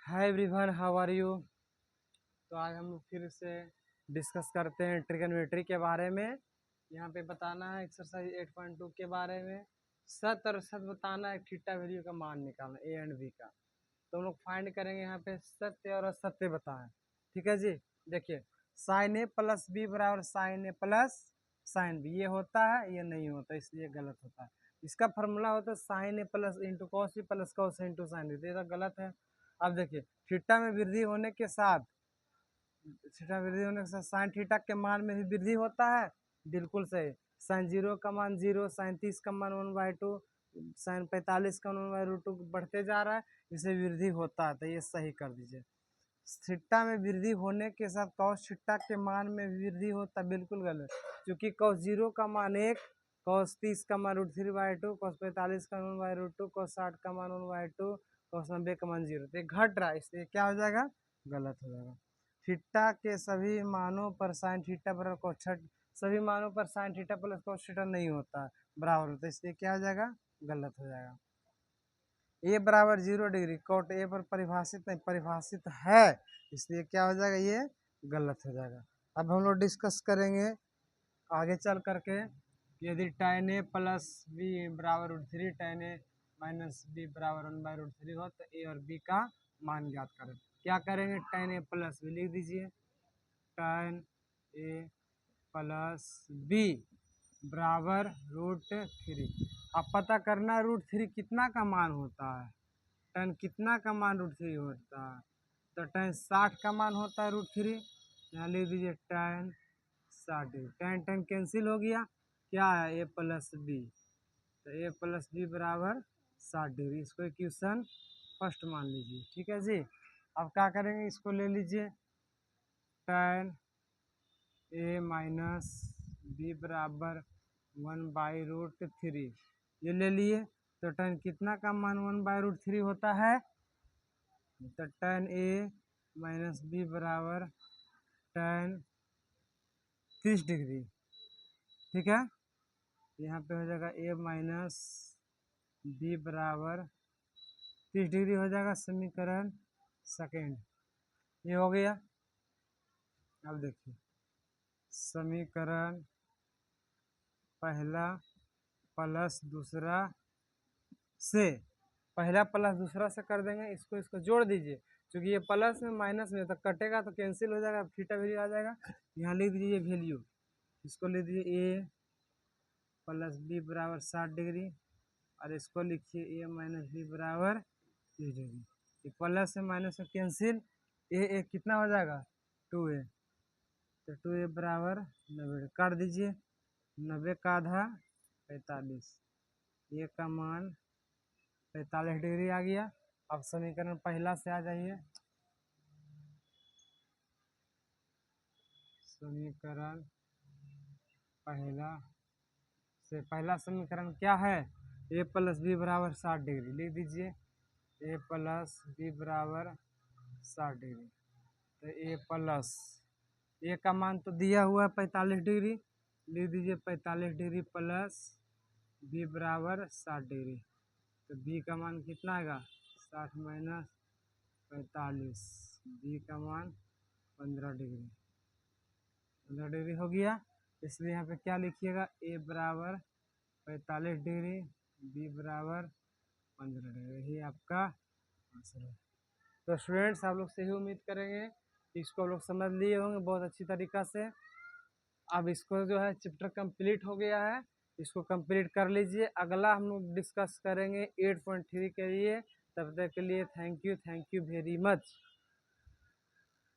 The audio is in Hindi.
Hi everyone, how are you. तो आज हम लोग फिर से डिस्कस करते हैं ट्रिगोनोमेट्री के बारे में। यहाँ पे बताना है एक्सरसाइज 8.2 के बारे में। सत और सत बताना है, थीटा वैल्यू का मान निकालना ए एंड बी का। तो हम लोग फाइंड करेंगे यहाँ पे सत्य और असत्य बताएं। ठीक है जी। देखिए, साइन ए प्लस बी बराबर sign A plus sine B, ये होता है, ये नहीं होता, इसलिए गलत होता है। इसका फॉर्मूला होता है sine A plus into cos B plus cos into sine B, तो ये तो गलत है। अब देखिए, थीटा में वृद्धि होने के साथ साइन थीटा के मान में भी वृद्धि होता है। बिल्कुल सही। साइन 0 का मान 0, साइन 30 का मान 1/2, साइन 45 का मान 1/√2 बढ़ते जा रहा है, इसे वृद्धि होता है, तो ये सही कर दीजिए। थीटा में वृद्धि होने के साथ कॉस थीटा के मान में वृद्धि होता है, बिल्कुल गलत। क्योंकि कॉस 0 का मान 1, कॉस 30 का मान √3/2, कॉस 45 का मान 1/√2, कॉस 60 का मान 1/2, कॉस 90 का मान 0, तो ये घट रहा है, इसलिए क्या हो जाएगा, गलत हो जाएगा। थीटा के सभी मानों पर साइन थीटा बराबर cos सभी मानों पर sine theta plus cos theta नहीं होता है, बराबर होता है, इसलिए क्या हो जाएगा, गलत हो जाएगा। ए बराबर 0 डिग्री कॉट ए पर परिभाषित नहीं, परिभाषित है, इसलिए क्या हो जाएगा, ये गलत हो जाएगा। अब हम लोग डिस्कस करेंगे आगे चल करके, यदि tan ए प्लस बी बराबर √3, tan ए माइनस बी बराबर 1/√3 हो, तो ए और बी का मान ज्ञात करें। क्या करेंगे, tan ए प्लस बी लिख दीजिए, tan ए प्लस बी बराबर √3। अब पता करना √3 कितना का मान होता है, tan कितना का मान √3 होता है, तो tan 60 का मान होता है √3। यहाँ लिख दीजिए tan 60, tan कैंसिल हो गया, क्या है, ए प्लस बी, तो ए प्लस बी बराबर 60 डिग्री, इसको इक्वेशन फर्स्ट मान लीजिए। ठीक है जी। अब क्या करेंगे, इसको ले लीजिए, tan ए माइनस बी बराबर 1/√3, ये ले लिए, तो tan कितना का मान 1/√3 होता है, तो tan ए माइनस बी बराबर tan 30 डिग्री। ठीक है, यहाँ पे हो जाएगा ए माइनस बी बराबर 30 डिग्री हो जाएगा, समीकरण सेकेंड ये हो गया। अब देखिए, समीकरण पहला प्लस दूसरा से, पहला प्लस दूसरा से कर देंगे, इसको जोड़ दीजिए, क्योंकि ये प्लस में माइनस में तो कटेगा, तो कैंसिल हो जाएगा, थीटा वैल्यू आ जाएगा। यहाँ लिख दीजिए वैल्यू, इसको लिख दीजिए ए प्लस बी बराबर 60 डिग्री, और इसको लिखिए ए माइनस बी बराबर 30 डिग्री। ये प्लस से माइनस में कैंसिल, ए कितना हो जाएगा, 2a, तो 2a बराबर 90 काट दीजिए, 90 का आधा 45, ए का मान 45 डिग्री आ गया। अब समीकरण पहला से आ जाइए, समीकरण पहला से, पहला समीकरण क्या है, ए प्लस बी बराबर 60 डिग्री, लिख दीजिए ए प्लस बी बराबर 60 डिग्री, तो ए प्लस ए का मान तो दिया हुआ है 45 डिग्री, लिख दीजिए 45 डिग्री प्लस बी बराबर 60 डिग्री, तो बी का मान कितना आएगा, 60 माइनस 45, बी का मान 15 डिग्री, 15 डिग्री हो गया। इसलिए यहाँ पे क्या लिखिएगा, ए बराबर 45 डिग्री, बी बराबर 15 डिग्री, यही आपका आंसर है। तो स्टूडेंट्स, आप लोग से ही उम्मीद करेंगे कि इसको आप लोग समझ लिए होंगे बहुत अच्छी तरीक़ा से। अब इसको जो है चैप्टर कंप्लीट हो गया है, इसको कंप्लीट कर लीजिए। अगला हम लोग डिस्कस करेंगे 8.3 के लिए। तब तक के लिए थैंक यू वेरी मच।